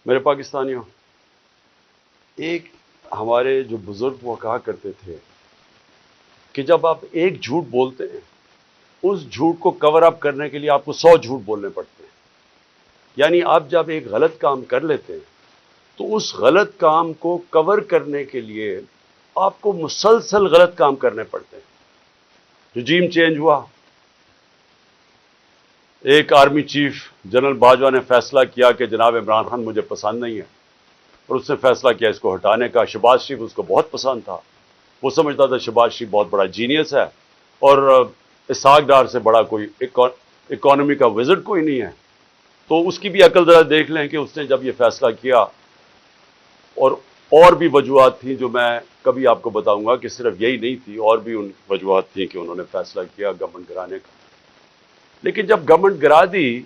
میرے پاکستانیوں، ایک ہمارے جو بزرگ وہ کہا کرتے تھے کہ جب آپ ایک جھوٹ بولتے ہیں، اس جھوٹ کو کور اپ کرنے کے لیے آپ کو 100 جھوٹ بولنے پڑتے ہیں۔ یعنی آپ جب ایک غلط کام کر لیتے ہیں تو اس غلط کام کو کور کرنے کے لیے آپ کو مسلسل غلط کام کرنے پڑتے ہیں۔ رجیم چینج ہوا، ایک آرمی چیف جنرل باجوہ نے فیصلہ کیا کہ جناب عمران خان مجھے پسند نہیں ہے، اور اس نے فیصلہ کیا اس کو ہٹانے کا۔ شہباز شریف اس کو بہت پسند تھا، وہ سمجھتا تھا شہباز شریف بہت بڑا جینیس ہے اور اسحاق ڈار سے بڑا کوئی اکانومی کا وزٹ کوئی نہیں ہے۔ تو اس کی بھی عقل ذرا دیکھ لیں کہ اس نے جب یہ فیصلہ کیا، اور بھی وجوہات تھیں جو میں کبھی آپ کو بتاؤں گا کہ صرف یہی نہیں تھی، اور بھی ان وجوہات تھیں کہ انہوں نے فیصلہ کیا گورنمنٹ گرانے کا۔ لیکن جب گورنمنٹ گرا دی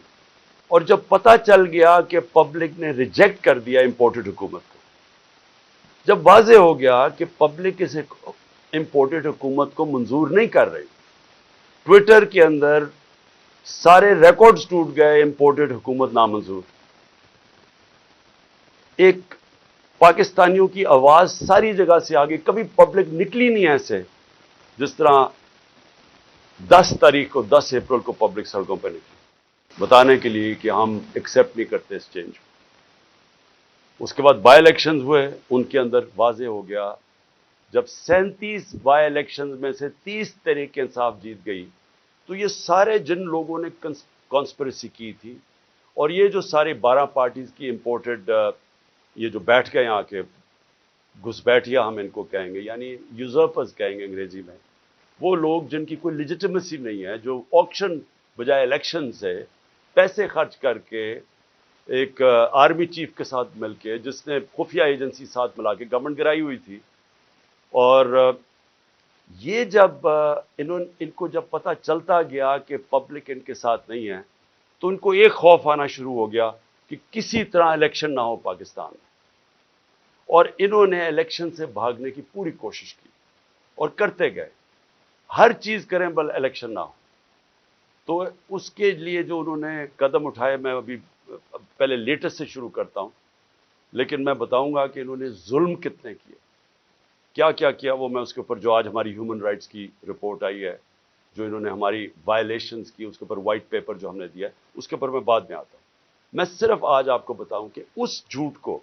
اور جب پتہ چل گیا کہ پبلک نے ریجیکٹ کر دیا امپورٹڈ حکومت کو، جب واضح ہو گیا کہ پبلک اس امپورٹڈ حکومت کو منظور نہیں کر رہی، ٹویٹر کے اندر سارے ریکارڈز ٹوٹ گئے، امپورٹڈ حکومت نامنظور۔ ایک پاکستانیوں کی آواز ساری جگہ سے آگے، کبھی پبلک نکلی نہیں ایسے جس طرح 10 تاریخ کو، 10 اپریل کو پبلک سڑکوں پہ نکلی بتانے کے لیے کہ ہم ایکسیپٹ نہیں کرتے اس چینج کو۔ اس کے بعد بائی الیکشنز ہوئے، ان کے اندر واضح ہو گیا، جب 37 بائی الیکشنز میں سے 30 تحریک انصاف جیت گئی، تو یہ سارے جن لوگوں نے کانسپریسی کی تھی، اور یہ جو سارے 12 پارٹیز کی امپورٹڈ، یہ جو بیٹھ گئے آ کے گھس بیٹھیا ہم ان کو کہیں گے، یعنی یوزرپرز کہیں گے انگریزی میں، وہ لوگ جن کی کوئی لیجیٹمیسی نہیں ہے، جو آکشن بجائے الیکشن سے پیسے خرچ کر کے ایک آرمی چیف کے ساتھ مل کے، جس نے خفیہ ایجنسی ساتھ ملا کے گورنمنٹ گرائی ہوئی تھی، اور یہ جب ان کو جب پتہ چلتا گیا کہ پبلک ان کے ساتھ نہیں ہے، تو ان کو ایک خوف آنا شروع ہو گیا کہ کسی طرح الیکشن نہ ہو پاکستان میں، اور انہوں نے الیکشن سے بھاگنے کی پوری کوشش کی اور کرتے گئے، ہر چیز کریں بل الیکشن نہ ہو۔ تو اس کے لیے جو انہوں نے قدم اٹھائے، میں ابھی پہلے لیٹسٹ سے شروع کرتا ہوں، لیکن میں بتاؤں گا کہ انہوں نے ظلم کتنے کیے، کیا کیا کیا، وہ میں اس کے اوپر جو آج ہماری ہیومن رائٹس کی رپورٹ آئی ہے، جو انہوں نے ہماری وائلیشنز کی، اس کے اوپر وائٹ پیپر جو ہم نے دیا ہے، اس کے اوپر میں بعد میں آتا ہوں۔ میں صرف آج آپ کو بتاؤں کہ اس جھوٹ کو،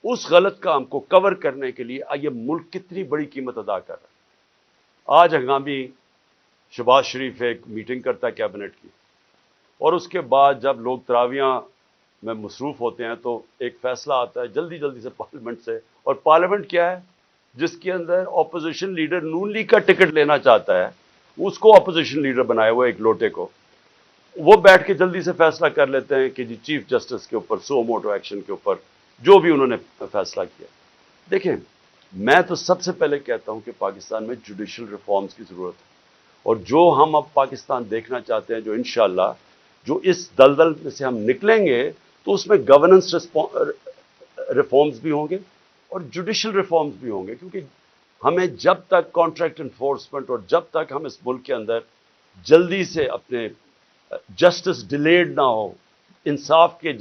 اس غلط کام کو کور کرنے کے لیے یہ ملک کتنی بڑی قیمت ادا کر رہا ہے۔ آج ہنگامی شہباز شریف ایک میٹنگ کرتا ہے کیبنٹ کی، اور اس کے بعد جب لوگ تراویحاں میں مصروف ہوتے ہیں تو ایک فیصلہ آتا ہے جلدی جلدی سے پارلیمنٹ سے، اور پارلیمنٹ کیا ہے، جس کے اندر اپوزیشن لیڈر نون لیگ کا ٹکٹ لینا چاہتا ہے، اس کو اپوزیشن لیڈر بنایا ہوا ایک لوٹے کو، وہ بیٹھ کے جلدی سے فیصلہ کر لیتے ہیں کہ جی چیف جسٹس کے اوپر سو موٹو ایکشن کے اوپر جو بھی انہوں نے فیصلہ کیا۔ دیکھیں، میں تو سب سے پہلے کہتا ہوں کہ پاکستان میں جوڈیشل ریفارمز کی ضرورت ہے، اور جو ہم اب پاکستان دیکھنا چاہتے ہیں، جو انشاءاللہ جو اس دلدل میں سے ہم نکلیں گے، تو اس میں گورننس ریفارمز بھی ہوں گے اور جوڈیشل ریفارمز بھی ہوں گے، کیونکہ ہمیں جب تک کانٹریکٹ انفورسمنٹ اور جب تک ہم اس ملک کے اندر جلدی سے اپنے جسٹس ڈیلیڈ نہ ہو، انصاف کے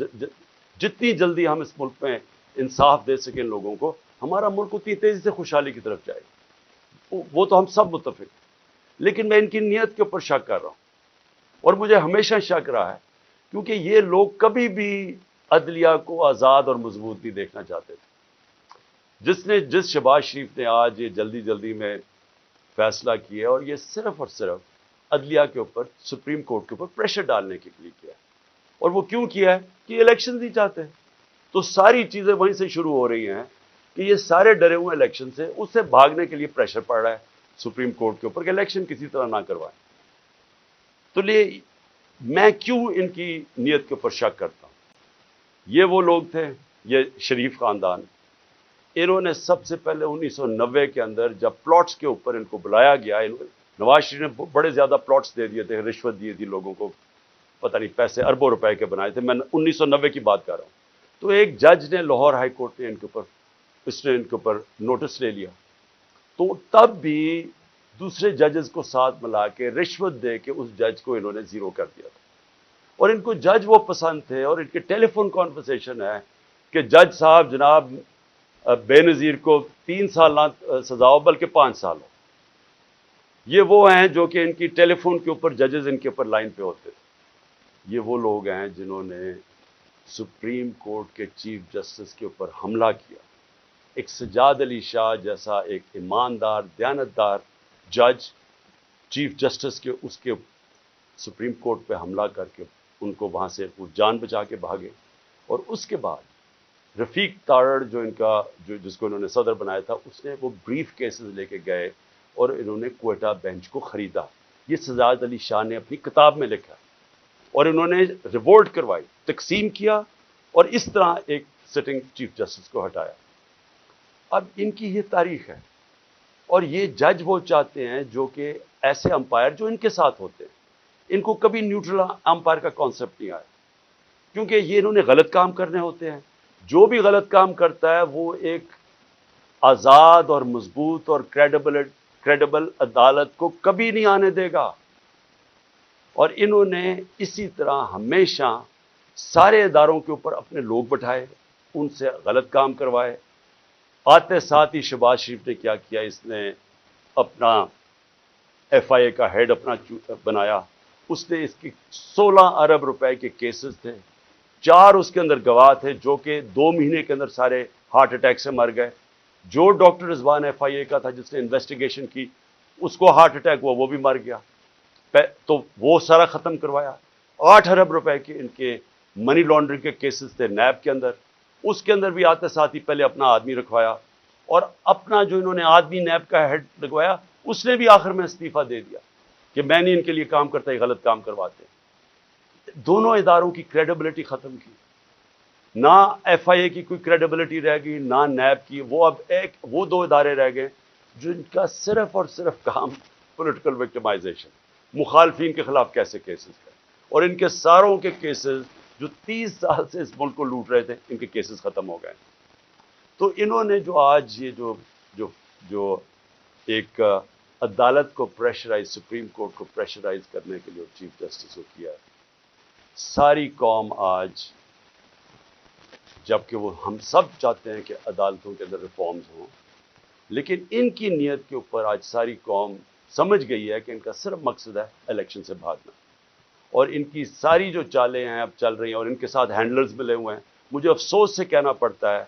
جتنی جلدی ہم اس ملک میں انصاف دے سکیں لوگوں کو، ہمارا ملک اتنی تیزی سے خوشحالی کی طرف جائے گا۔ وہ تو ہم سب متفق ہیں، لیکن میں ان کی نیت کے اوپر شک کر رہا ہوں، اور مجھے ہمیشہ شک رہا ہے، کیونکہ یہ لوگ کبھی بھی عدلیہ کو آزاد اور مضبوط نہیں دیکھنا چاہتے تھے۔ جس شہباز شریف نے آج یہ جلدی جلدی میں فیصلہ کیا، اور یہ صرف اور صرف عدلیہ کے اوپر، سپریم کورٹ کے اوپر پریشر ڈالنے کے لیے کیا ہے، اور وہ کیوں کیا ہے کہ الیکشن نہیں چاہتے، تو ساری چیزیں وہیں سے شروع ہو رہی ہیں کہ یہ سارے ڈرے ہوئے الیکشن سے، اس سے بھاگنے کے لیے پریشر پڑ رہا ہے سپریم کورٹ کے اوپر کہ الیکشن کسی طرح نہ کروائیں۔ تو میں کیوں ان کی نیت کے اوپر شک کرتا ہوں؟ یہ وہ لوگ تھے، یہ شریف خاندان، انہوں نے سب سے پہلے 1990 کے اندر جب پلاٹس کے اوپر ان کو بلایا گیا، نواز شریف نے بڑے زیادہ پلاٹس دے دیے تھے، رشوت دی تھی لوگوں کو، پتہ نہیں پیسے اربوں روپے کے بنائے تھے، میں 1990 کی بات کر رہا ہوں۔ تو ایک جج نے لاہور ہائی کورٹ نے ان کے اوپر نوٹس لے لیا، تو تب بھی دوسرے ججز کو ساتھ ملا کے رشوت دے کے اس جج کو انہوں نے زیرو کر دیا تھا، اور ان کو جج وہ پسند تھے، اور ان کے ٹیلی فون کانورسیشن ہے کہ جج صاحب جناب بے نظیر کو 3 سال نہ سزا ہو بلکہ 5 سال ہو. یہ وہ ہیں جو کہ ان کی ٹیلی فون کے اوپر ججز ان کے اوپر لائن پہ ہوتے تھے. یہ وہ لوگ ہیں جنہوں نے سپریم کورٹ کے چیف جسٹس کے اوپر حملہ کیا. ایک سجاد علی شاہ جیسا ایک ایماندار دیانتدار جج چیف جسٹس کے اس کے سپریم کورٹ پہ حملہ کر کے ان کو وہاں سے جان بچا کے بھاگے. اور اس کے بعد رفیق تارڑ جو ان کا جس کو انہوں نے صدر بنایا تھا, اس نے وہ بریف کیسز لے کے گئے اور انہوں نے کوئٹہ بینچ کو خریدا. یہ سجاد علی شاہ نے اپنی کتاب میں لکھا اور انہوں نے ریوولٹ کروائی, تقسیم کیا اور اس طرح ایک سٹنگ چیف جسٹس کو ہٹایا. اب ان کی یہ تاریخ ہے اور یہ جج وہ چاہتے ہیں جو کہ ایسے امپائر جو ان کے ساتھ ہوتے ہیں. ان کو کبھی نیوٹرل امپائر کا کانسیپٹ نہیں آیا کیونکہ یہ انہوں نے غلط کام کرنے ہوتے ہیں. جو بھی غلط کام کرتا ہے وہ ایک آزاد اور مضبوط اور کریڈیبل عدالت کو کبھی نہیں آنے دے گا. اور انہوں نے اسی طرح ہمیشہ سارے اداروں کے اوپر اپنے لوگ بٹھائے, ان سے غلط کام کروائے. آتے ساتھ ہی شہباز شریف نے کیا کیا, اس نے اپنا ایف آئی اے کا ہیڈ اپنا بنایا. اس نے اس کی 16 ارب روپے کے کیسز تھے, 4 اس کے اندر گواہ تھے جو کہ 2 مہینے کے اندر سارے ہارٹ اٹیک سے مر گئے. جو ڈاکٹر رضوان ایف آئی اے کا تھا جس نے انویسٹیگیشن کی, اس کو ہارٹ اٹیک ہوا, وہ بھی مر گیا. تو وہ سارا ختم کروایا. 8 ارب روپے کے ان کے منی لانڈرنگ کے کیسز تھے نیب کے اندر, اس کے اندر بھی آتے ساتھ ہی پہلے اپنا آدمی رکھوایا اور اپنا جو انہوں نے آدمی نیب کا ہیڈ لگوایا اس نے بھی آخر میں استعفیٰ دے دیا کہ میں نہیں ان کے لیے کام کرتا, یہ غلط کام کرواتے. دونوں اداروں کی کریڈیبلٹی ختم کی. نہ ایف آئی اے کی کوئی کریڈیبلٹی رہ گئی, نہ نیب کی. وہ اب وہ 2 ادارے رہ گئے جن کا صرف اور صرف کام پولیٹیکل وکٹمائزیشن, مخالفین کے خلاف کیسے کیسز ہے. اور ان کے ساروں کے کیسز جو 30 سال سے اس ملک کو لوٹ رہے تھے, ان کے کیسز ختم ہو گئے. تو انہوں نے جو آج یہ جو ایک عدالت کو پریشرائز, سپریم کورٹ کو پریشرائز کرنے کے لیے چیف جسٹس کو کیا, ساری قوم آج, جبکہ وہ ہم سب چاہتے ہیں کہ عدالتوں کے اندر ریفارمز ہوں, لیکن ان کی نیت کے اوپر آج ساری قوم سمجھ گئی ہے کہ ان کا صرف مقصد ہے الیکشن سے بھاگنا. اور ان کی ساری جو چالیں ہیں اب چل رہی ہیں اور ان کے ساتھ ہینڈلرز ملے ہوئے ہیں. مجھے افسوس سے کہنا پڑتا ہے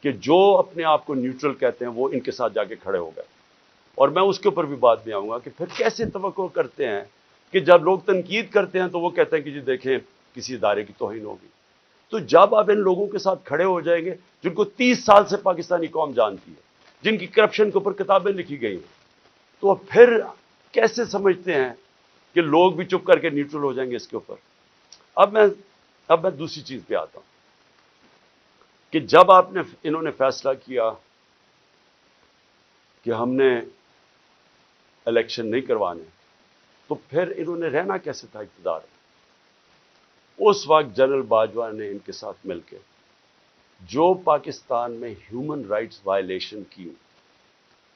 کہ جو اپنے آپ کو نیوٹرل کہتے ہیں وہ ان کے ساتھ جا کے کھڑے ہو گئے. اور میں اس کے اوپر بھی بات میں آؤں گا کہ پھر کیسے توقع کرتے ہیں کہ جب لوگ تنقید کرتے ہیں تو وہ کہتے ہیں کہ جی دیکھیں کسی ادارے کی توہین ہوگی. تو جب آپ ان لوگوں کے ساتھ کھڑے ہو جائیں گے جن کو 30 سال سے پاکستانی قوم جانتی ہے, جن کی کرپشن کے اوپر کتابیں لکھی گئی ہیں, تو پھر کیسے سمجھتے ہیں کہ لوگ بھی چپ کر کے نیوٹرل ہو جائیں گے اس کے اوپر. اب میں دوسری چیز پہ آتا ہوں کہ جب انہوں نے فیصلہ کیا کہ ہم نے الیکشن نہیں کروانے, تو پھر انہوں نے رہنا کیسے تھا اقتدار میں. اس وقت جنرل باجوہ نے ان کے ساتھ مل کے جو پاکستان میں ہیومن رائٹس وائلیشن کی,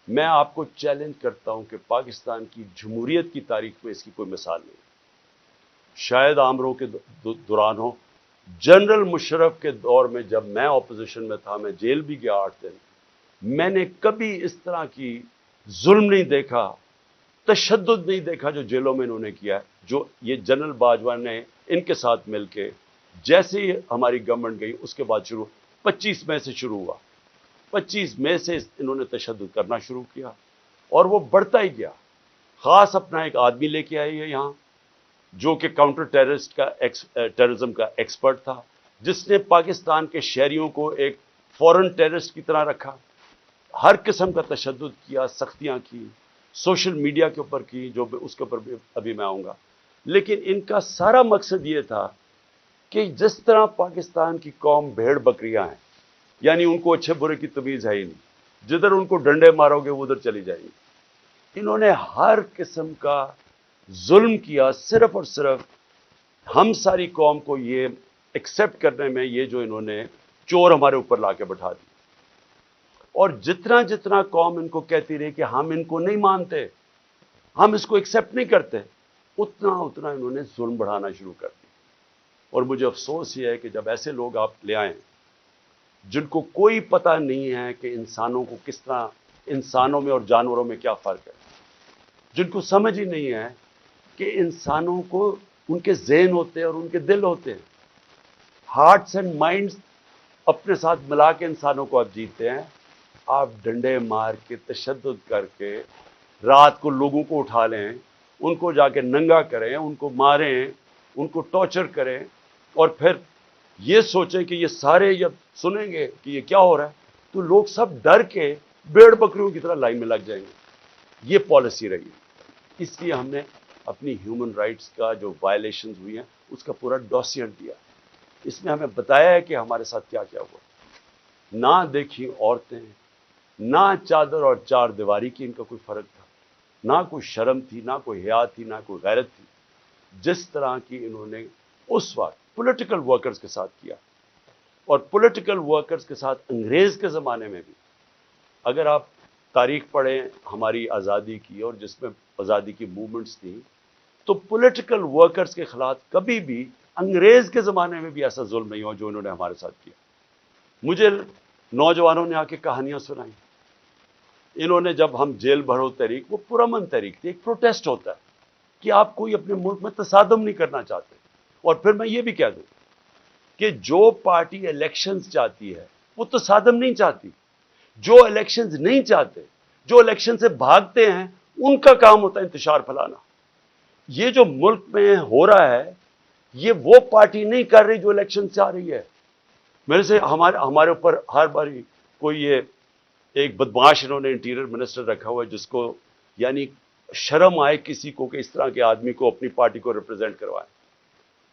میں آپ کو چیلنج کرتا ہوں کہ پاکستان کی جمہوریت کی تاریخ میں اس کی کوئی مثال نہیں. شاید آمروں کے دوران ہو, جنرل مشرف کے دور میں جب میں اپوزیشن میں تھا, میں جیل بھی گیا 8 دن, میں نے کبھی اس طرح کی ظلم نہیں دیکھا, تشدد نہیں دیکھا جو جیلوں میں انہوں نے کیا ہے, جو یہ جنرل باجوہ نے ان کے ساتھ مل کے, جیسے ہی ہماری گورنمنٹ گئی اس کے بعد 25 مئی سے شروع ہوا. 25 مئی سے انہوں نے تشدد کرنا شروع کیا اور وہ بڑھتا ہی گیا. خاص اپنا ایک آدمی لے کے آئی ہے یہاں جو کہ کاؤنٹر ٹیررزم کا ایکسپرٹ تھا, جس نے پاکستان کے شہریوں کو ایک فورن ٹیررسٹ کی طرح رکھا, ہر قسم کا تشدد کیا, سختیاں کی, سوشل میڈیا کے اوپر کی, جو اس کے اوپر بھی ابھی میں آؤں گا. لیکن ان کا سارا مقصد یہ تھا کہ جس طرح پاکستان کی قوم بھیڑ بکریاں ہیں, یعنی ان کو اچھے برے کی تمیز ہے ہی نہیں, جدھر ان کو ڈنڈے مارو گے وہ ادھر چلی جائیں گی. انہوں نے ہر قسم کا ظلم کیا, صرف اور صرف ہم ساری قوم کو یہ ایکسیپٹ کرنے میں, یہ جو انہوں نے چور ہمارے اوپر لا کے بٹھا دی. اور جتنا جتنا قوم ان کو کہتی رہی کہ ہم ان کو نہیں مانتے, ہم اس کو ایکسیپٹ نہیں کرتے, اتنا اتنا انہوں نے ظلم بڑھانا شروع کر دیا. اور مجھے افسوس یہ ہے کہ جب ایسے لوگ آپ لے آئیں جن کو کوئی پتہ نہیں ہے کہ انسانوں کو کس طرح، انسانوں میں اور جانوروں میں کیا فرق ہے، جن کو سمجھ ہی نہیں ہے کہ انسانوں کو ان کے ذہن ہوتے ہیں اور ان کے دل ہوتے ہیں، ہارٹس اینڈ مائنڈز اپنے ساتھ ملا کے انسانوں کو آپ جیتے ہیں. آپ ڈنڈے مار کے، تشدد کر کے، رات کو لوگوں کو اٹھا لیں، ان کو جا کے ننگا کریں، ان کو ماریں، ان کو ٹارچر کریں، اور پھر یہ سوچیں کہ یہ سارے جب سنیں گے کہ یہ کیا ہو رہا ہے تو لوگ سب ڈر کے بھیڑ بکریوں کی طرح لائن میں لگ جائیں گے. یہ پالیسی رہی. اس لیے ہم نے اپنی ہیومن رائٹس کا جو وائلیشنز ہوئی ہیں اس کا پورا ڈوسیر دیا. اس میں ہمیں بتایا ہے کہ ہمارے ساتھ کیا کیا ہوا. نہ دیکھی عورتیں، نہ چادر اور چار دیواری کی ان کا کوئی فرق تھا، نہ کوئی شرم تھی، نہ کوئی حیا تھی، نہ کوئی غیرت تھی. جس طرح کی انہوں نے اس وقت پولیٹیکل ورکرز کے ساتھ کیا، اور پولیٹیکل ورکرز کے ساتھ انگریز کے زمانے میں بھی، اگر آپ تاریخ پڑھیں ہماری آزادی کی اور جس میں آزادی کی موومنٹس تھیں، تو پولیٹیکل ورکرز کے خلاف کبھی بھی انگریز کے زمانے میں بھی ایسا ظلم نہیں ہوا جو انہوں نے ہمارے ساتھ کیا. مجھے نوجوانوں نے آ کے کہانیاں سنائیں. انہوں نے جب ہم جیل بھرو تحریک، وہ پرامن تحریک تھی، ایک پروٹیسٹ ہوتا ہے کہ آپ کوئی اپنے ملک میں تصادم نہیں کرنا چاہتے. اور پھر میں یہ بھی کہہ دوں کہ جو پارٹی الیکشنز چاہتی ہے وہ تصادم نہیں چاہتی. جو الیکشنز نہیں چاہتے، جو الیکشن سے بھاگتے ہیں، ان کا کام ہوتا ہے انتشار پھیلانا. یہ جو ملک میں ہو رہا ہے یہ وہ پارٹی نہیں کر رہی جو الیکشن سے آ رہی ہے. میرے سے ہمارے اوپر ہر باری کوئی یہ ایک بدماش انہوں نے انٹیریئر منسٹر رکھا ہوا ہے جس کو یعنی شرم آئے کسی کو کہ اس طرح کے آدمی کو اپنی پارٹی کو ریپرزینٹ کروائے.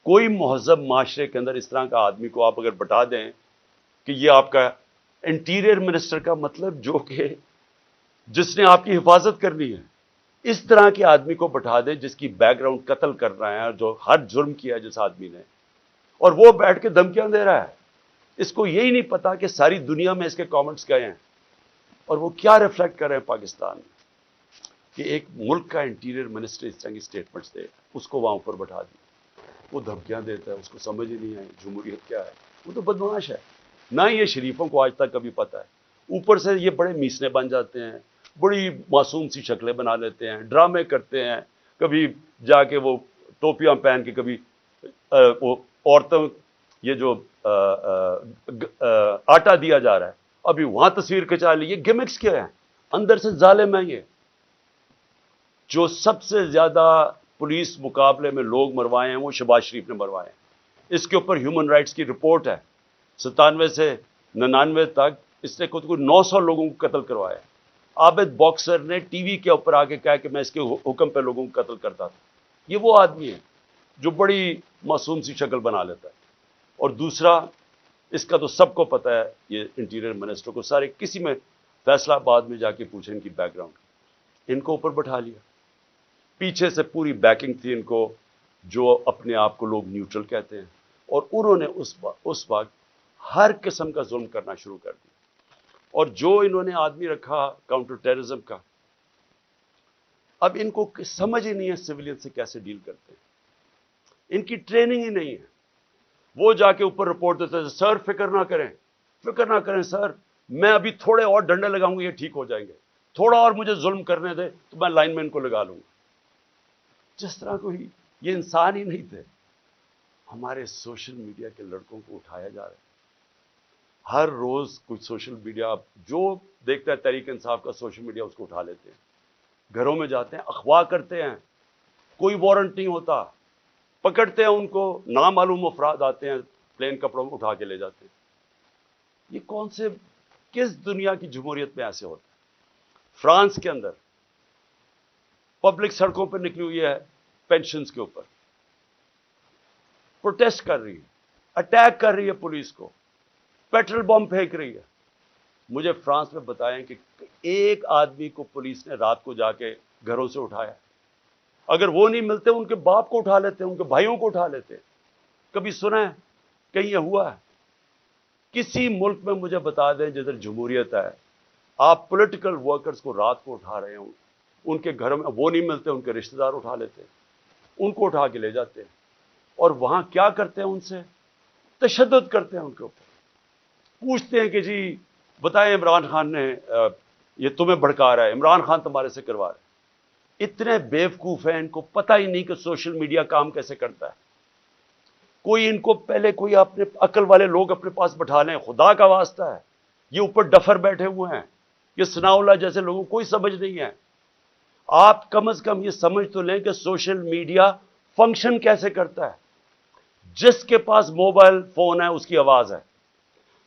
کوئی مہذب معاشرے کے اندر اس طرح کا آدمی کو آپ اگر بتا دیں کہ یہ آپ کا انٹیریئر منسٹر کا مطلب جو کہ جس نے آپ کی حفاظت کرنی ہے، اس طرح کے آدمی کو بٹھا دیں جس کی بیک گراؤنڈ قتل کر رہا ہے، جو ہر جرم کیا ہے جس آدمی نے، اور وہ بیٹھ کے دھمکیاں دے رہا ہے. اس کو یہی نہیں پتا کہ ساری دنیا میں اس کے کامنٹس گئے ہیں اور وہ کیا ریفلیکٹ کر رہے ہیں پاکستان میں. کہ ایک ملک کا انٹیریئر منسٹر اس طرح کی سٹیٹمنٹس دے، اس کو وہاں اوپر بٹھا دی، وہ دھمکیاں دیتا ہے، اس کو سمجھ ہی نہیں آئی جمہوریت کیا ہے. وہ تو بدمعاش ہے. نہ یہ شریفوں کو آج تک کبھی پتہ ہے. اوپر سے یہ بڑے میسنے بن جاتے ہیں، بڑی معصوم سی شکلیں بنا لیتے ہیں، ڈرامے کرتے ہیں. کبھی جا کے وہ ٹوپیاں پہن کے، کبھی وہ عورتوں یہ جو آٹا دیا جا رہا ہے ابھی وہاں تصویر کھچا لی. یہ گمکس کیا ہے؟ اندر سے ظالم ہے. یہ جو سب سے زیادہ پولیس مقابلے میں لوگ مروائے ہیں وہ شہباز شریف نے مروائے ہیں. اس کے اوپر ہیومن رائٹس کی رپورٹ ہے. 97 سے 99 تک اس نے خود کو 900 لوگوں کو قتل کروایا. عابد باکسر نے ٹی وی کے اوپر آ کے کہا کہ میں اس کے حکم پہ لوگوں کو قتل کرتا تھا. یہ وہ آدمی ہے جو بڑی معصوم سی شکل بنا لیتا ہے. اور دوسرا، اس کا تو سب کو پتہ ہے، یہ انٹیریئر منسٹر کو سارے، کسی میں فیصلہ آباد میں جا کے پوچھیں ان کی بیک گراؤنڈ. ان کو اوپر بٹھا لیا. پیچھے سے پوری بیکنگ تھی ان کو، جو اپنے آپ کو لوگ نیوٹرل کہتے ہیں، اور انہوں نے اس وقت ہر قسم کا ظلم کرنا شروع کر دیا. اور جو انہوں نے آدمی رکھا کاؤنٹر ٹیررزم کا، اب ان کو سمجھ ہی نہیں ہے سویلین سے کیسے ڈیل کرتے ہیں. ان کی ٹریننگ ہی نہیں ہے. وہ جا کے اوپر رپورٹ دیتے ہیں، سر فکر نہ کریں سر، میں ابھی تھوڑے اور ڈنڈے لگاؤں گا یہ ٹھیک ہو جائیں گے، تھوڑا اور مجھے ظلم کرنے دے تو میں لائن میں ان کو لگا لوں گا. جس طرح کوئی یہ انسان ہی نہیں تھے. ہمارے سوشل میڈیا کے لڑکوں کو اٹھایا جا رہا ہے. ہر روز کچھ سوشل میڈیا جو دیکھتا ہے تحریک انصاف کا سوشل میڈیا اس کو اٹھا لیتے ہیں، گھروں میں جاتے ہیں، اغوا کرتے ہیں، کوئی وارنٹ نہیں ہوتا، پکڑتے ہیں ان کو، نامعلوم افراد آتے ہیں پلین کپڑوں میں اٹھا کے لے جاتے ہیں. یہ کون سے، کس دنیا کی جمہوریت میں ایسے ہوتا ہے؟ فرانس کے اندر پبلک سڑکوں پر نکلی ہوئی ہے پینشنز کے اوپر، پروٹیسٹ کر رہی ہے، اٹیک کر رہی ہے پولیس کو، پیٹرول بم پھینک رہی ہے. مجھے فرانس میں بتائیں کہ ایک آدمی کو پولیس نے رات کو جا کے گھروں سے اٹھایا. اگر وہ نہیں ملتے ان کے باپ کو اٹھا لیتے، ان کے بھائیوں کو اٹھا لیتے. کبھی سنا ہے کہیں یہ ہوا ہے؟ کسی ملک میں مجھے بتا دیں جدھر جمہوریت ہے، آپ پولیٹیکل ورکرز کو رات کو اٹھا رہے ہوں، ان کے گھروں میں وہ نہیں ملتے، ان کے رشتہ دار اٹھا لیتے، ان کو اٹھا کے لے جاتے ہیں، اور وہاں کیا کرتے ہیں؟ ان سے تشدد کرتے ہیں ان کے اوپر. پوچھتے ہیں کہ جی بتائیں عمران خان نے یہ تمہیں بھڑکا رہا ہے، عمران خان تمہارے سے کروا رہا ہے۔ اتنے بیوقوف ہیں، ان کو پتہ ہی نہیں کہ سوشل میڈیا کام کیسے کرتا ہے۔ کوئی ان کو پہلے کوئی اپنے عقل والے لوگ اپنے پاس بٹھا لیں، خدا کا واسطہ ہے۔ یہ اوپر ڈفر بیٹھے ہوئے ہیں، یہ ثناء اللہ جیسے لوگوں کو کوئی سمجھ نہیں ہے۔ آپ کم از کم یہ سمجھ تو لیں کہ سوشل میڈیا فنکشن کیسے کرتا ہے۔ جس کے پاس موبائل فون ہے اس کی آواز ہے۔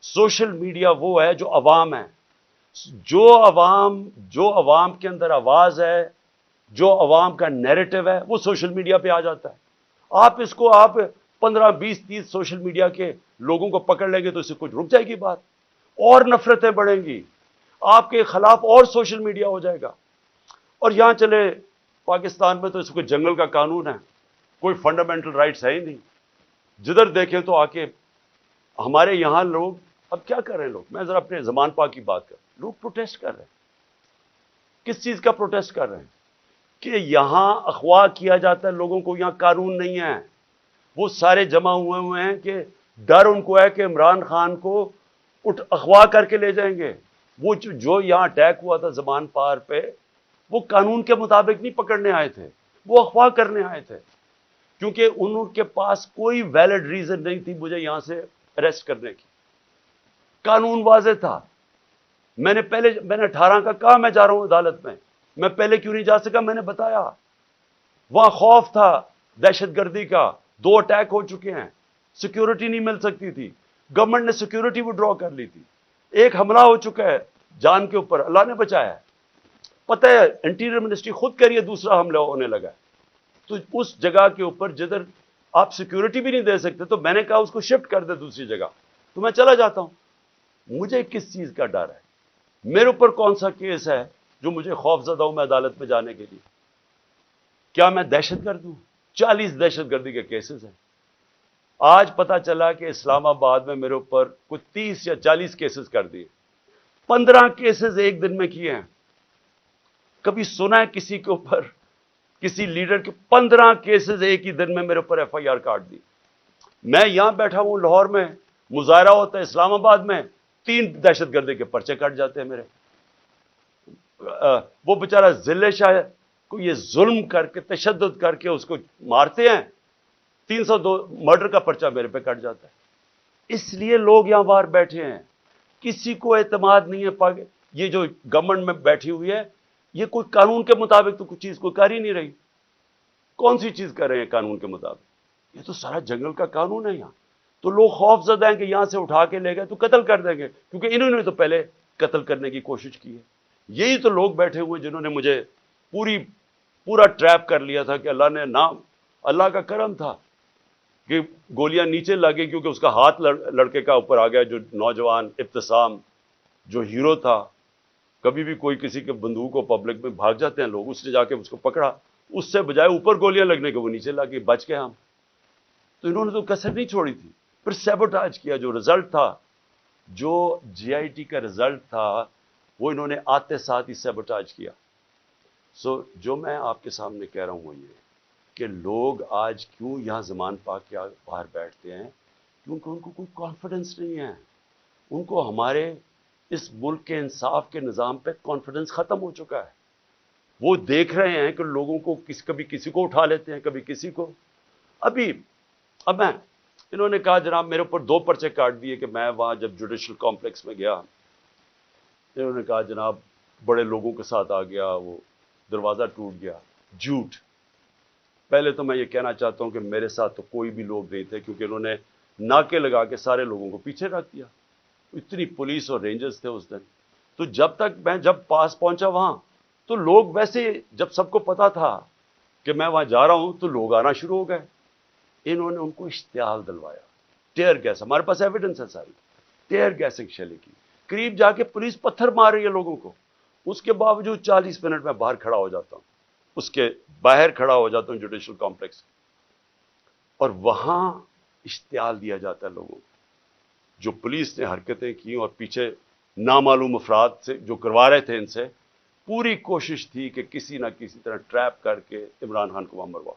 سوشل میڈیا وہ ہے جو عوام ہے، جو عوام کے اندر آواز ہے، جو عوام کا نیریٹو ہے، وہ سوشل میڈیا پہ آ جاتا ہے۔ آپ 15 20 30 سوشل میڈیا کے لوگوں کو پکڑ لیں گے تو اس سے کچھ رک جائے گی بات، اور نفرتیں بڑھیں گی، آپ کے خلاف اور سوشل میڈیا ہو جائے گا۔ اور یہاں چلے پاکستان میں تو اس کو جنگل کا قانون ہے، کوئی فنڈامنٹل رائٹس ہے ہی نہیں۔ جدھر دیکھیں تو آ کے ہمارے یہاں لوگ اب کیا کر رہے ہیں، میں ذرا اپنے زمان پاک کی بات کروں، لوگ پروٹیسٹ کر رہے ہیں۔ کس چیز کا پروٹیسٹ کر رہے ہیں؟ کہ یہاں اغوا کیا جاتا ہے لوگوں کو، یہاں قانون نہیں ہے۔ وہ سارے جمع ہوئے ہیں کہ ڈر ان کو ہے کہ عمران خان کو اغوا کر کے لے جائیں گے۔ وہ جو یہاں اٹیک ہوا تھا زمان پار پہ، وہ قانون کے مطابق نہیں پکڑنے آئے تھے، وہ اغوا کرنے آئے تھے، کیونکہ ان کے پاس کوئی ویلڈ ریزن نہیں تھی مجھے یہاں سے اریسٹ کرنے کی۔ قانون واضح تھا۔ میں نے 18 کا کہا میں جا رہا ہوں عدالت میں پہلے کیوں نہیں جا سکا؟ میں نے بتایا وہاں خوف تھا دہشت گردی کا، 2 اٹیک ہو چکے ہیں، سیکیورٹی نہیں مل سکتی تھی، گورنمنٹ نے سیکیورٹی وڈرا کر لی تھی، ایک حملہ ہو چکا ہے جان کے اوپر، اللہ نے بچایا ہے۔ پتہ ہے انٹیریئر منسٹری خود کہہ رہی ہے دوسرا حملہ ہونے لگا ہے۔ تو اس جگہ کے اوپر جدھر آپ سیکیورٹی بھی نہیں دے سکتے، تو میں نے کہا اس کو شفٹ کر دے دوسری جگہ، تو میں چلا جاتا ہوں۔ مجھے کس چیز کا ڈر ہے؟ میرے اوپر کون سا کیس ہے جو مجھے خوف زدہ ہوں میں عدالت میں جانے کے لیے؟ کیا میں دہشت گرد ہوں؟ 40 دہشت گردی کے کیسز ہیں۔ آج پتا چلا کہ اسلام آباد میں میرے اوپر کچھ 30 یا 40 کیسز کر دیے، 15 کیسز ایک دن میں کیے ہیں۔ کبھی سنا ہے کسی کے اوپر، کسی لیڈر کے 15 کیسز ایک ہی دن میں میرے اوپر ایف آئی آر کاٹ دی؟ میں یہاں بیٹھا ہوں لاہور میں، مظاہرہ ہوتا ہے اسلام آباد میں، 3 دہشت گردی کے پرچے کٹ جاتے ہیں میرے۔ وہ بیچارہ ذلِ شاہ کو یہ ظلم کر کے، تشدد کر کے اس کو مارتے ہیں، 302 مرڈر کا پرچہ میرے پہ کٹ جاتا ہے۔ اس لیے لوگ یہاں باہر بیٹھے ہیں، کسی کو اعتماد نہیں ہے۔ یہ جو گورنمنٹ میں بیٹھی ہوئی ہے، یہ کوئی قانون کے مطابق تو کچھ چیز کوئی کر ہی نہیں رہی۔ کون سی چیز کر رہے ہیں قانون کے مطابق؟ یہ تو سارا جنگل کا قانون ہے یہاں۔ تو لوگ خوف زدہ ہیں کہ یہاں سے اٹھا کے لے گئے تو قتل کر دیں گے، کیونکہ انہوں نے تو پہلے قتل کرنے کی کوشش کی ہے۔ یہی تو لوگ بیٹھے ہوئے جنہوں نے مجھے پورا ٹریپ کر لیا تھا، کہ اللہ کا کرم تھا کہ گولیاں نیچے لگیں، کیونکہ اس کا ہاتھ لڑکے کا اوپر آ گیا، جو نوجوان ابتسام جو ہیرو تھا۔ کبھی بھی کوئی کسی کے بندوق کو پبلک میں بھاگ جاتے ہیں لوگ، اس نے جا کے اس کو پکڑا، اس سے بجائے اوپر گولیاں لگنے کے وہ نیچے لگ گئی، بچ گئے ہم۔ تو انہوں نے تو کسر نہیں چھوڑی تھی۔ پھر سیبوٹاج کیا، جو رزلٹ تھا، جو جی آئی ٹی کا رزلٹ تھا، وہ انہوں نے آتے ساتھ ہی سیبوٹاج کیا۔ جو میں آپ کے سامنے کہہ رہا ہوں وہ یہ کہ لوگ آج کیوں یہاں زمان پاک کے باہر بیٹھتے ہیں، کیونکہ ان کو کوئی کانفیڈنس نہیں ہے۔ ان کو ہمارے اس ملک کے انصاف کے نظام پہ کانفیڈنس ختم ہو چکا ہے۔ وہ دیکھ رہے ہیں کہ لوگوں کو کبھی کسی کو اٹھا لیتے ہیں، کبھی کسی کو۔ اب انہوں نے کہا جناب میرے اوپر 2 پرچے کاٹ دیے کہ میں وہاں جب جوڈیشل کمپلیکس میں گیا، انہوں نے کہا جناب بڑے لوگوں کے ساتھ آ گیا، وہ دروازہ ٹوٹ گیا۔ جھوٹ۔ پہلے تو میں یہ کہنا چاہتا ہوں کہ میرے ساتھ تو کوئی بھی لوگ نہیں تھے، کیونکہ انہوں نے ناکے لگا کے سارے لوگوں کو پیچھے رکھ دیا۔ اتنی پولیس اور رینجرز تھے اس دن۔ تو جب پاس پہنچا وہاں، تو لوگ ویسے، جب سب کو پتا تھا کہ میں وہاں جا رہا ہوں، تو لوگ آنا شروع ہو گئے۔ انہوں نے ان کو اشتعال دلوایا، ٹیئر گیس، ہمارے پاس ایویڈنس ہے ساری، ٹیئر گیسنگ شیلنگ کی۔ قریب جا کے پولیس پتھر مار رہی ہے لوگوں کو، اس کے باوجود 40 منٹ میں باہر کھڑا ہو جاتا ہوں، اس کے باہر کھڑا ہو جاتا ہوں جوڈیشل کمپلیکس، اور وہاں اشتعال دیا جاتا ہے لوگوں کو۔ جو پولیس نے حرکتیں کی اور پیچھے نامعلوم افراد سے جو کروا رہے تھے، ان سے پوری کوشش تھی کہ کسی نہ کسی طرح ٹریپ کر کے عمران خان کو وہاں مروا،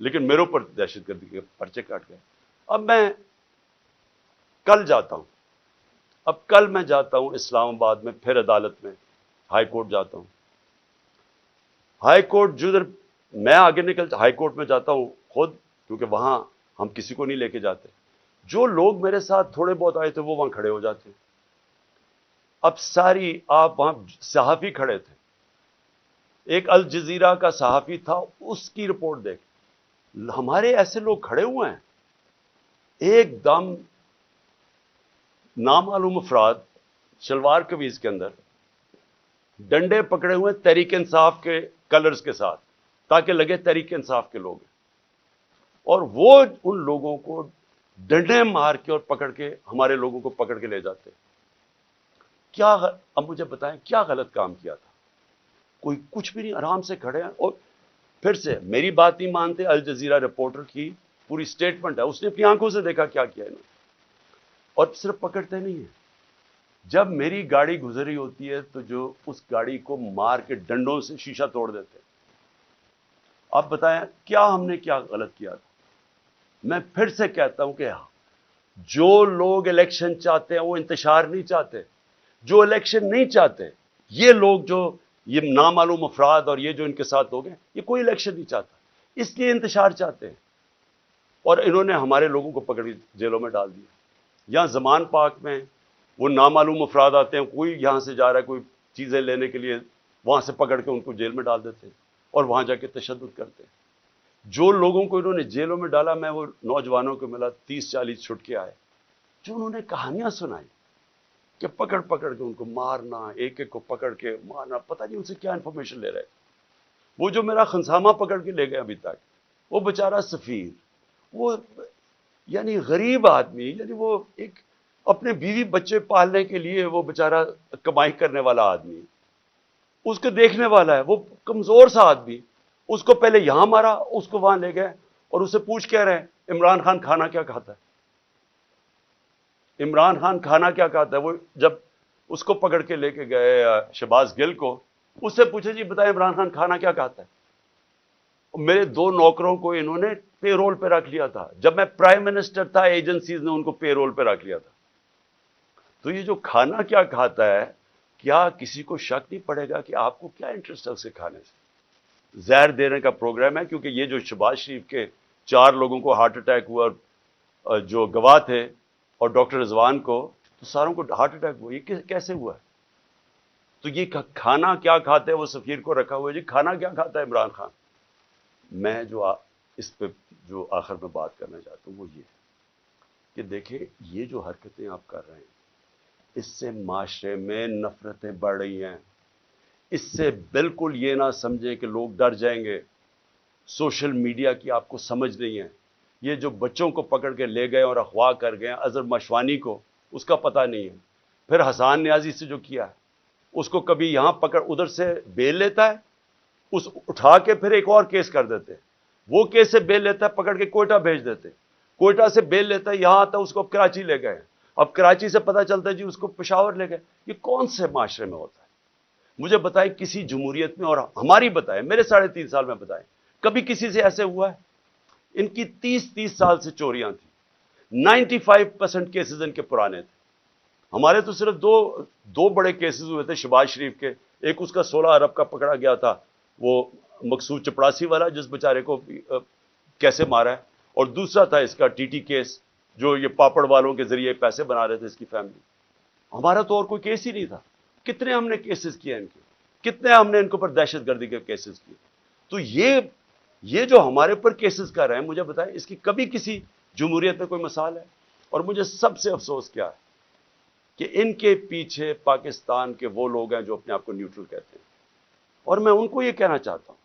لیکن میرے اوپر دہشت گردی کے پرچے کاٹ گئے۔ اب میں کل جاتا ہوں اب کل میں جاتا ہوں اسلام آباد میں، پھر عدالت میں ہائی کورٹ جاتا ہوں. ہائی کورٹ جدھر میں آگے ہائی کورٹ میں جاتا ہوں خود، کیونکہ وہاں ہم کسی کو نہیں لے کے جاتے. جو لوگ میرے ساتھ تھوڑے بہت آئے تھے وہ وہاں کھڑے ہو جاتے. اب ساری آپ وہاں صحافی کھڑے تھے، ایک الجزیرہ کا صحافی تھا، اس کی رپورٹ دیکھ. ہمارے ایسے لوگ کھڑے ہوئے ہیں، ایک دم نامعلوم افراد شلوار قمیض کے اندر ڈنڈے پکڑے ہوئے تحریک انصاف کے کلرز کے ساتھ، تاکہ لگے تحریک انصاف کے لوگ ہیں. اور وہ ان لوگوں کو ڈنڈے مار کے اور پکڑ کے ہمارے لوگوں کو پکڑ کے لے جاتے. کیا اب مجھے بتائیں کیا غلط کام کیا تھا؟ کوئی کچھ بھی نہیں، آرام سے کھڑے ہیں. اور پھر سے میری بات نہیں مانتے. الجزیرہ رپورٹر کی پوری سٹیٹمنٹ ہے، اس نے اپنی آنکھوں سے دیکھا کیا کیا انہوں نے. اور صرف پکڑتے نہیں ہیں، جب میری گاڑی گزر رہی ہوتی ہے تو جو اس گاڑی کو مار کے ڈنڈوں سے شیشہ توڑ دیتے. آپ بتائیں کیا ہم نے کیا غلط کیا تھا؟ میں پھر سے کہتا ہوں کہ جو لوگ الیکشن چاہتے ہیں وہ انتشار نہیں چاہتے. جو الیکشن نہیں چاہتے، یہ لوگ جو یہ نامعلوم افراد اور یہ جو ان کے ساتھ لوگ ہیں، یہ کوئی الیکشن نہیں چاہتا، اس لیے انتشار چاہتے ہیں. اور انہوں نے ہمارے لوگوں کو پکڑ کے جیلوں میں ڈال دیا. یہاں زمان پاک میں وہ نامعلوم افراد آتے ہیں، کوئی یہاں سے جا رہا ہے کوئی چیزیں لینے کے لیے، وہاں سے پکڑ کے ان کو جیل میں ڈال دیتے ہیں اور وہاں جا کے تشدد کرتے ہیں. جو لوگوں کو انہوں نے جیلوں میں ڈالا، میں وہ نوجوانوں کو ملا 30-40 چھٹ کے آئے، جو انہوں نے کہانیاں سنائی کہ پکڑ پکڑ کے ان کو مارنا، ایک ایک کو پکڑ کے مارنا، پتہ نہیں ان سے کیا انفارمیشن لے رہے. وہ جو میرا خنسامہ پکڑ کے لے گئے ابھی تک، وہ بیچارہ سفیر، وہ یعنی غریب آدمی، یعنی وہ ایک اپنے بیوی بچے پالنے کے لیے وہ بیچارہ کمائی کرنے والا آدمی، اس کو دیکھنے والا ہے، وہ کمزور سا آدمی. اس کو پہلے یہاں مارا، اس کو وہاں لے گئے اور اسے پوچھ کہہ رہے ہیں عمران خان کھانا کیا کھاتا ہے. عمران خان کھانا کیا کھاتا ہے. وہ جب اس کو پکڑ کے لے کے گئے شہباز گل کو، اس سے پوچھے جی بتائیں عمران خان کھانا کیا کھاتا ہے. میرے 2 نوکروں کو انہوں نے پے رول پہ رکھ لیا تھا. جب میں پرائم منسٹر تھا، ایجنسیز نے ان کو پے رول پہ رکھ لیا تھا. تو یہ جو کھانا کیا کھاتا ہے، کیا کسی کو شک نہیں پڑے گا کہ آپ کو کیا انٹرسٹ ہے اسے کھانے سے؟ زہر دینے کا پروگرام ہے. کیونکہ یہ جو شہباز شریف کے 4 لوگوں کو ہارٹ اٹیک ہوا، اور جو گواہ تھے، اور ڈاکٹر رضوان کو، تو ساروں کو ہارٹ اٹیک ہوا. یہ کیسے ہوا ہے؟ تو یہ کھانا کیا کھاتے ہیں، وہ سفیر کو رکھا ہوا ہے جی کھانا کیا کھاتا ہے عمران خان. میں جو اس پہ جو آخر میں بات کرنا چاہتا ہوں وہ یہ ہے کہ دیکھیں یہ جو حرکتیں آپ کر رہے ہیں، اس سے معاشرے میں نفرتیں بڑھ رہی ہیں. اس سے بالکل یہ نہ سمجھیں کہ لوگ ڈر جائیں گے. سوشل میڈیا کی آپ کو سمجھ نہیں ہے. یہ جو بچوں کو پکڑ کے لے گئے اور اغوا کر گئے اظہر مشوانی کو، اس کا پتہ نہیں ہے. پھر حسان نیازی سے جو کیا ہے، اس کو کبھی یہاں پکڑ، ادھر سے بیل لیتا ہے، اس اٹھا کے پھر ایک اور کیس کر دیتے. وہ کیس سے بیل لیتا ہے، پکڑ کے کوئٹہ بھیج دیتے. کوئٹہ سے بیل لیتا ہے، یہاں آتا ہے، اس کو اب کراچی لے گئے. اب کراچی سے پتہ چلتا ہے جی اس کو پشاور لے گئے. یہ کون سے معاشرے میں ہوتا ہے؟ مجھے بتائیں کسی جمہوریت میں، اور ہماری بتائیں، میرے 3.5 سال میں بتائیں کبھی کسی سے ایسے ہوا ہے؟ ان کی 30 سال سے چوریاں تھیں. 95% کیسز ان کے پرانے تھے. ہمارے تو صرف دو بڑے کیسز ہوئے تھے شہباز شریف کے. ایک اس کا 16 ارب کا پکڑا گیا تھا، وہ مقصود چپڑاسی والا جس بیچارے کو کیسے مارا ہے. اور دوسرا تھا اس کا ٹی ٹی کیس، جو یہ پاپڑ والوں کے ذریعے پیسے بنا رہے تھے اس کی فیملی. ہمارا تو اور کوئی کیس ہی نہیں تھا. کتنے ہم نے کیسز کیے ان کے، کتنے ہم نے ان کے اوپر دہشت گردی کے کیسز کیے. تو یہ جو ہمارے اوپر کیسز کر رہے ہیں، مجھے بتائیں اس کی کبھی کسی جمہوریت میں کوئی مثال ہے؟ اور مجھے سب سے افسوس کیا ہے کہ ان کے پیچھے پاکستان کے وہ لوگ ہیں جو اپنے آپ کو نیوٹرل کہتے ہیں. اور میں ان کو یہ کہنا چاہتا ہوں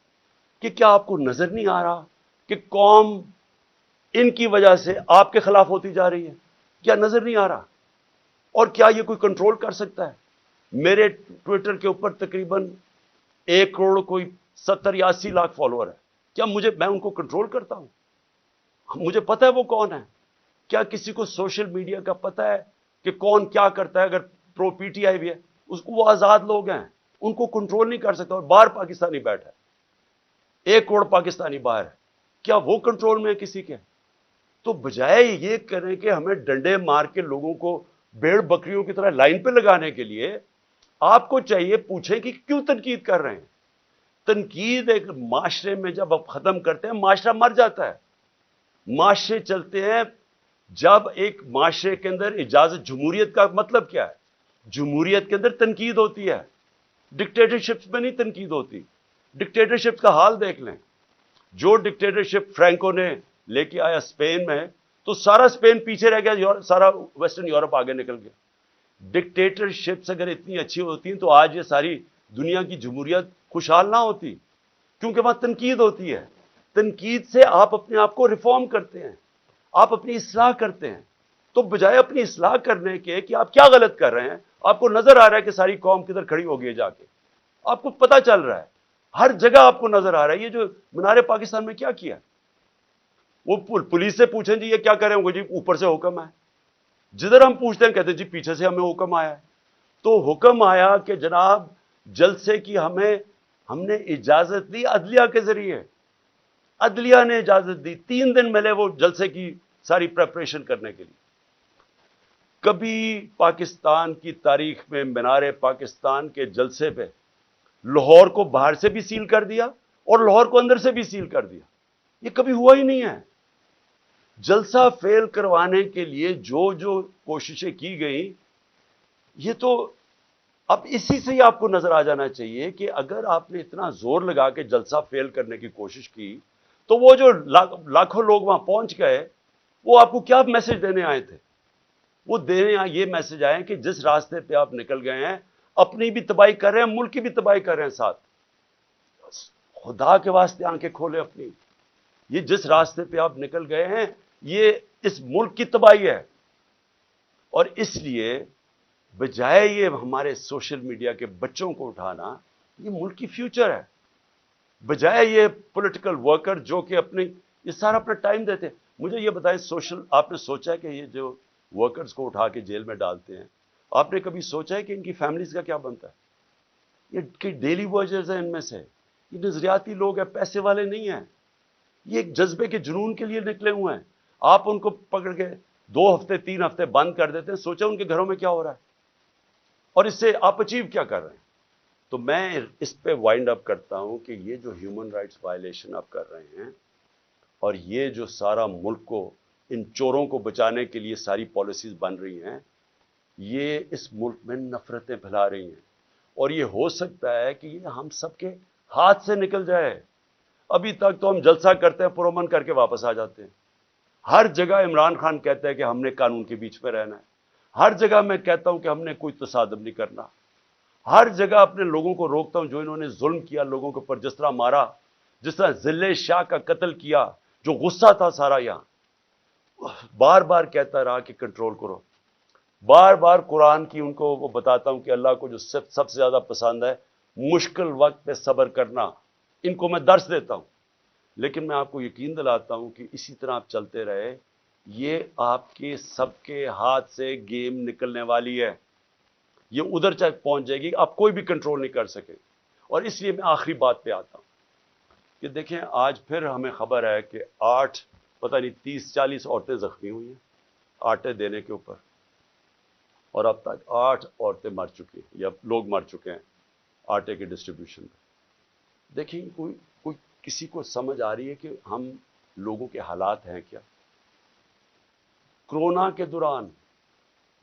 کہ کیا آپ کو نظر نہیں آ رہا کہ قوم ان کی وجہ سے آپ کے خلاف ہوتی جا رہی ہے؟ کیا نظر نہیں آ رہا؟ اور کیا یہ کوئی کنٹرول کر سکتا ہے؟ میرے ٹویٹر کے اوپر تقریباً 1 کروڑ کوئی 70 یا 80 لاکھ فالوور ہے. کیا میں ان کو کنٹرول کرتا ہوں؟ مجھے پتہ ہے وہ کون ہے. کیا کسی کو سوشل میڈیا کا پتہ ہے کہ کون کیا کرتا ہے؟ اگر پرو پی ٹی آئی بھی ہے، اس کو وہ آزاد لوگ ہیں، ان کو کنٹرول نہیں کر سکتا. اور باہر پاکستانی بیٹھا ہے، 1 کروڑ پاکستانی باہر ہے، کیا وہ کنٹرول میں ہے کسی کے؟ تو بجائے یہ کریں کہ ہمیں ڈنڈے مار کے لوگوں کو بھیڑ بکریوں کی طرح لائن پہ لگانے کے لیے آپ کو چاہیے پوچھیں کہ کیوں تنقید کر رہے ہیں. تنقید ایک معاشرے میں جب آپ ختم کرتے ہیں معاشرہ مر جاتا ہے. معاشرے چلتے ہیں جب ایک معاشرے کے اندر اجازت. جمہوریت کا مطلب کیا ہے؟ جمہوریت کے اندر تنقید ہوتی ہے, ڈکٹیٹرشپ میں نہیں تنقید ہوتی. ڈکٹیٹرشپ کا حال دیکھ لیں. جو ڈکٹیٹرشپ فرینکو نے لے کے آیا اسپین میں, تو سارا اسپین پیچھے رہ گیا, سارا ویسٹرن یورپ آگے نکل گیا. ڈکٹیٹرشپس اگر اتنی اچھی ہوتی ہیں تو آج یہ ساری دنیا کی جمہوریت خوشحال نہ ہوتی, کیونکہ وہاں تنقید ہوتی ہے. تنقید سے آپ اپنے آپ کو ریفارم کرتے ہیں, آپ اپنی اصلاح کرتے ہیں. تو بجائے اپنی اصلاح کرنے کے کہ آپ کیا غلط کر رہے ہیں, آپ کو نظر آ رہا ہے کہ ساری قوم کدھر کھڑی ہو گئی ہے جا کے, آپ کو پتہ چل رہا ہے, ہر جگہ آپ کو نظر آ رہا ہے. یہ جو مینار پاکستان میں کیا کیا, وہ پولیس سے پوچھیں جی یہ کیا کر رہے ہوں گے, جی اوپر سے حکم ہے. جدھر ہم پوچھتے ہیں کہتے ہیں جی پیچھے سے ہمیں حکم آیا ہے. تو حکم آیا کہ جناب جلسے کی ہم نے اجازت دی عدلیہ کے ذریعے. عدلیہ نے اجازت دی, 3 دن ملے وہ جلسے کی ساری پریپریشن کرنے کے لیے. کبھی پاکستان کی تاریخ میں مینار پاکستان کے جلسے پہ لاہور کو باہر سے بھی سیل کر دیا اور لاہور کو اندر سے بھی سیل کر دیا. یہ کبھی ہوا ہی نہیں ہے. جلسہ فیل کروانے کے لیے جو کوششیں کی گئیں, یہ تو اب اسی سے ہی آپ کو نظر آ جانا چاہیے کہ اگر آپ نے اتنا زور لگا کے جلسہ فیل کرنے کی کوشش کی تو وہ جو لاکھوں لوگ وہاں پہنچ گئے, وہ آپ کو کیا میسج دینے آئے تھے؟ وہ دینے یہ میسج آئے کہ جس راستے پہ آپ نکل گئے ہیں اپنی بھی تباہی کر رہے ہیں, ملک کی بھی تباہی کر رہے ہیں ساتھ. خدا کے واسطے آنکھیں کھولے اپنی. یہ جس راستے پہ آپ نکل گئے ہیں یہ اس ملک کی تباہی ہے. اور اس لیے بجائے یہ ہمارے سوشل میڈیا کے بچوں کو اٹھانا, یہ ملک کی فیوچر ہے. بجائے یہ پولیٹیکل ورکر جو کہ یہ سارا اپنا ٹائم دیتے ہیں. مجھے یہ بتائیں, آپ نے سوچا ہے کہ یہ جو ورکرز کو اٹھا کے جیل میں ڈالتے ہیں, آپ نے کبھی سوچا ہے کہ ان کی فیملیز کا کیا بنتا ہے؟ یہ ڈیلی ورکرز ہیں, ان میں سے یہ نظریاتی لوگ ہیں, پیسے والے نہیں ہیں. یہ ایک جذبے کے جنون کے لیے نکلے ہوئے ہیں. آپ ان کو پکڑ کے 2 ہفتے 3 ہفتے بند کر دیتے ہیں, سوچا ان کے گھروں میں کیا ہو رہا ہے اور اس سے آپ اچیو کیا کر رہے ہیں. تو میں اس پہ وائنڈ اپ کرتا ہوں کہ یہ جو ہیومن رائٹس وائلیشن آپ کر رہے ہیں اور یہ جو سارا ملک کو ان چوروں کو بچانے کے لیے ساری پالیسیز بن رہی ہیں, یہ اس ملک میں نفرتیں پھیلا رہی ہیں. اور یہ ہو سکتا ہے کہ یہ ہم سب کے ہاتھ سے نکل جائے. ابھی تک تو ہم جلسہ کرتے ہیں, پرامن کر کے واپس آ جاتے ہیں. ہر جگہ عمران خان کہتا ہے کہ ہم نے قانون کے بیچ میں رہنا ہے. ہر جگہ میں کہتا ہوں کہ ہم نے کوئی تصادم نہیں کرنا. ہر جگہ اپنے لوگوں کو روکتا ہوں جو انہوں نے ظلم کیا لوگوں کے اوپر, جس طرح مارا, جس طرح ذلِ شاہ کا قتل کیا, جو غصہ تھا سارا یہاں. بار بار کہتا رہا کہ کنٹرول کرو. بار بار قرآن کی ان کو وہ بتاتا ہوں کہ اللہ کو جو سب سے زیادہ پسند ہے مشکل وقت پہ صبر کرنا, ان کو میں درس دیتا ہوں. لیکن میں آپ کو یقین دلاتا ہوں کہ اسی طرح آپ چلتے رہے, یہ آپ کے سب کے ہاتھ سے گیم نکلنے والی ہے. یہ ادھر تک پہنچ جائے گی, آپ کوئی بھی کنٹرول نہیں کر سکے. اور اس لیے میں آخری بات پہ آتا ہوں کہ دیکھیں آج پھر ہمیں خبر ہے کہ 30-40 عورتیں زخمی ہوئی ہیں آٹے دینے کے اوپر, اور اب تک 8 عورتیں مر چکی ہیں یا لوگ مر چکے ہیں آٹے کے ڈسٹریبیوشن میں. دیکھیں کوئی کسی کو سمجھ آ رہی ہے کہ ہم لوگوں کے حالات ہیں کیا؟ کرونا کے دوران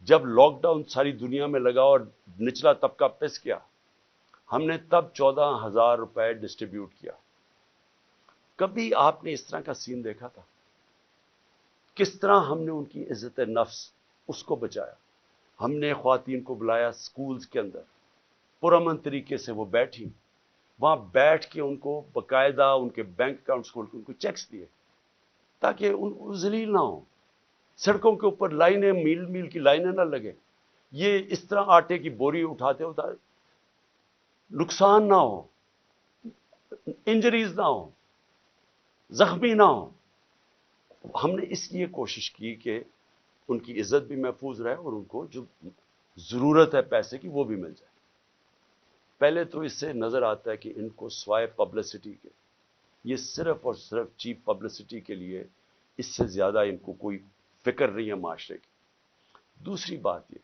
جب لاک ڈاؤن ساری دنیا میں لگا اور نچلا طبقہ پس کیا, ہم نے تب 14,000 روپے ڈسٹریبیوٹ کیا. کبھی آپ نے اس طرح کا سین دیکھا تھا؟ کس طرح ہم نے ان کی عزت نفس اس کو بچایا. ہم نے خواتین کو بلایا سکولز کے اندر, پرامن طریقے سے وہ بیٹھی, وہاں بیٹھ کے ان کو باقاعدہ ان کے بینک اکاؤنٹس کھول کے ان کو چیکس دیے تاکہ ان ذلیل نہ ہوں. سڑکوں کے اوپر لائنیں میل میل کی لائنیں نہ لگے. یہ اس طرح آٹے کی بوری اٹھاتے نقصان نہ ہو, انجریز نہ ہو, زخمی نہ ہو. ہم نے اس لیے کوشش کی کہ ان کی عزت بھی محفوظ رہے اور ان کو جو ضرورت ہے پیسے کی وہ بھی مل جائے. پہلے تو اس سے نظر آتا ہے کہ ان کو سوائے پبلسٹی کے, یہ صرف اور صرف چیپ پبلسٹی کے لیے, اس سے زیادہ ان کو کوئی فکر نہیں ہے معاشرے کی. دوسری بات یہ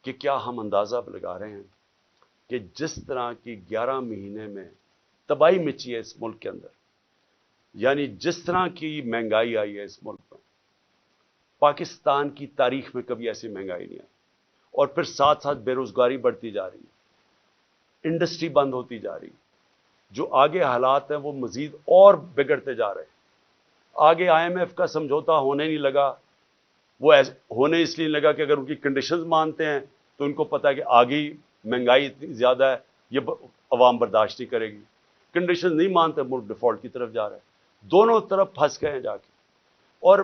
کہ کیا ہم اندازہ لگا رہے ہیں کہ جس طرح کی 11 مہینے میں تباہی مچی ہے اس ملک کے اندر، یعنی جس طرح کی مہنگائی آئی ہے اس ملک میں، پاکستان کی تاریخ میں کبھی ایسی مہنگائی نہیں آئی، اور پھر ساتھ ساتھ بے روزگاری بڑھتی جا رہی ہے، انڈسٹری بند ہوتی جا رہی ہے، جو آگے حالات ہیں وہ مزید اور بگڑتے جا رہے ہیں۔ آگے IMF کا سمجھوتا ہونے نہیں لگا، وہ ہونے اس لیے نہیں لگا کہ اگر ان کی کنڈیشنز مانتے ہیں تو ان کو پتا ہے کہ آگے مہنگائی اتنی زیادہ ہے، یہ عوام برداشت نہیں کرے گی۔ کنڈیشنز نہیں مانتے، ملک ڈیفالٹ کی طرف جا رہا ہے، دونوں طرف پھنس گئے ہیں جا کے۔ اور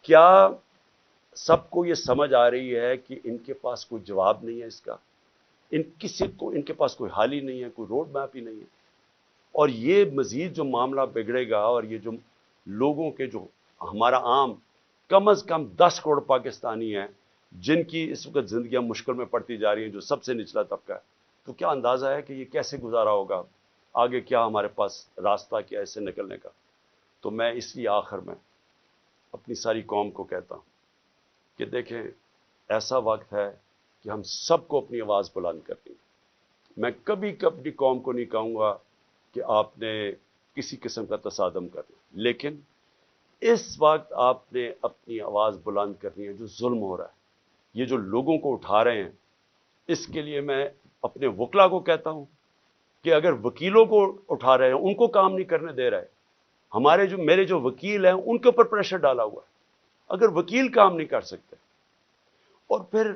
کیا سب کو یہ سمجھ آ رہی ہے کہ ان کے پاس کوئی جواب نہیں ہے اس کا، ان کے پاس کوئی حل ہی نہیں ہے، کوئی روڈ میپ ہی نہیں ہے؟ اور یہ مزید جو معاملہ بگڑے گا، اور یہ جو لوگوں کے جو ہمارا عام کم از کم 10 کروڑ پاکستانی ہیں جن کی اس وقت زندگیاں مشکل میں پڑتی جا رہی ہیں، جو سب سے نچلا طبقہ ہے، تو کیا اندازہ ہے کہ یہ کیسے گزارا ہوگا؟ آگے کیا ہمارے پاس راستہ کیا ہے اس سے نکلنے کا؟ تو میں اس لیے آخر میں اپنی ساری قوم کو کہتا ہوں کہ دیکھیں، ایسا وقت ہے کہ ہم سب کو اپنی آواز بلند کرنی ہے۔ میں کبھی اپنی قوم کو نہیں کہوں گا کہ آپ نے کسی قسم کا تصادم کرنا، لیکن اس وقت آپ نے اپنی آواز بلند کرنی ہے۔ جو ظلم ہو رہا ہے، یہ جو لوگوں کو اٹھا رہے ہیں، اس کے لیے میں اپنے وکلا کو کہتا ہوں کہ اگر وکیلوں کو اٹھا رہے ہیں، ان کو کام نہیں کرنے دے رہے، میرے جو وکیل ہیں ان کے اوپر پریشر ڈالا ہوا ہے، اگر وکیل کام نہیں کر سکتے، اور پھر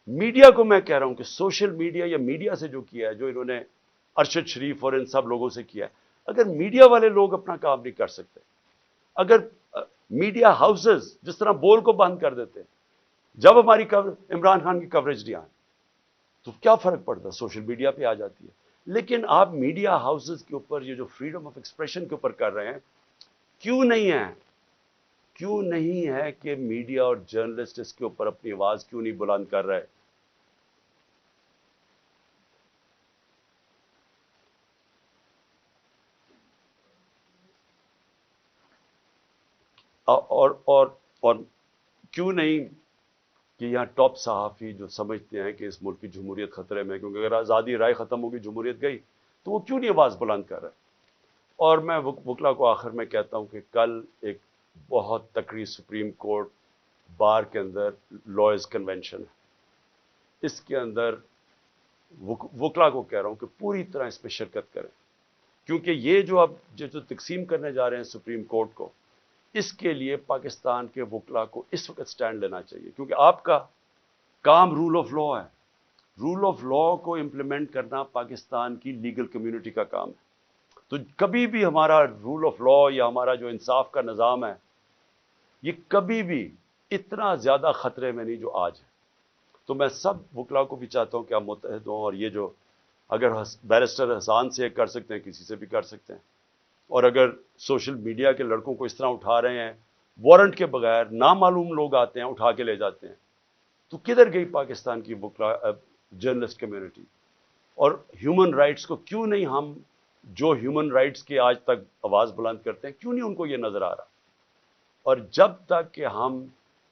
میڈیا کو میں کہہ رہا ہوں کہ سوشل میڈیا یا میڈیا سے جو کیا ہے، جو انہوں نے ارشد شریف اور ان سب لوگوں سے کیا ہے، اگر میڈیا والے لوگ اپنا کام نہیں کر سکتے، اگر میڈیا ہاؤسز جس طرح بول کو بند کر دیتے ہیں جب ہماری عمران خان کی کوریج نہیں آئی، تو کیا فرق پڑتا ہے؟ سوشل میڈیا پہ آ جاتی ہے۔ لیکن آپ میڈیا ہاؤسز کے اوپر یہ جو فریڈم آف ایکسپریشن کے اوپر کر رہے ہیں، کیوں نہیں ہے کہ میڈیا اور جرنلسٹ اس کے اوپر اپنی آواز کیوں نہیں بلند کر رہے؟ اور کیوں نہیں کہ یہاں ٹاپ صحافی جو سمجھتے ہیں کہ اس ملک کی جمہوریت خطرے میں، کیونکہ اگر آزادی رائے ختم ہوگی، جمہوریت گئی، تو وہ کیوں نہیں آواز بلند کر رہے؟ اور میں وکلا کو آخر میں کہتا ہوں کہ کل ایک بہت تکڑی سپریم کورٹ بار کے اندر لائرز کنونشن ہے، اس کے اندر وکلا کو کہہ رہا ہوں کہ پوری طرح اس میں شرکت کریں، کیونکہ یہ جو تقسیم کرنے جا رہے ہیں سپریم کورٹ کو، اس کے لیے پاکستان کے وکلا کو اس وقت سٹینڈ لینا چاہیے، کیونکہ آپ کا کام رول آف لا ہے۔ رول آف لا کو امپلیمنٹ کرنا پاکستان کی لیگل کمیونٹی کا کام ہے۔ تو کبھی بھی ہمارا رول آف لا یا ہمارا جو انصاف کا نظام ہے، یہ کبھی بھی اتنا زیادہ خطرے میں نہیں جو آج ہے۔ تو میں سب وکلا کو بھی چاہتا ہوں کہ آپ متحد ہوں، اور یہ جو اگر بیرسٹر حسان سے کر سکتے ہیں، کسی سے بھی کر سکتے ہیں، اور اگر سوشل میڈیا کے لڑکوں کو اس طرح اٹھا رہے ہیں، وارنٹ کے بغیر نامعلوم لوگ آتے ہیں اٹھا کے لے جاتے ہیں، تو کدھر گئی پاکستان کی وکلا جرنلسٹ کمیونٹی؟ اور ہیومن رائٹس کو کیوں نہیں ہم جو ہیومن رائٹس کے آج تک آواز بلند کرتے ہیں، کیوں نہیں ان کو یہ نظر آ رہا؟ اور جب تک کہ ہم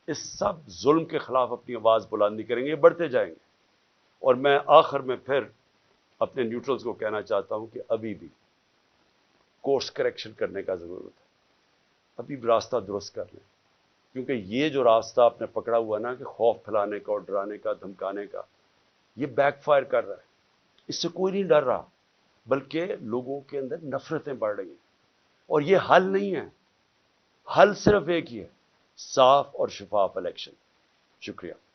اس سب ظلم کے خلاف اپنی آواز بلند نہیں کریں گے، یہ بڑھتے جائیں گے۔ اور میں آخر میں پھر اپنے نیوٹرلز کو کہنا چاہتا ہوں کہ ابھی بھی کورس کریکشن کرنے کا ضرورت ہے، ابھی بھی راستہ درست کر لیں، کیونکہ یہ جو راستہ آپ نے پکڑا ہوا نا کہ خوف پھیلانے کا اور ڈرانے کا، دھمکانے کا، یہ بیک فائر کر رہا ہے۔ اس سے کوئی نہیں ڈر رہا، بلکہ لوگوں کے اندر نفرتیں بڑھ رہی ہیں، اور یہ حل نہیں ہے۔ حل صرف ایک ہی ہے، صاف اور شفاف الیکشن۔ شکریہ۔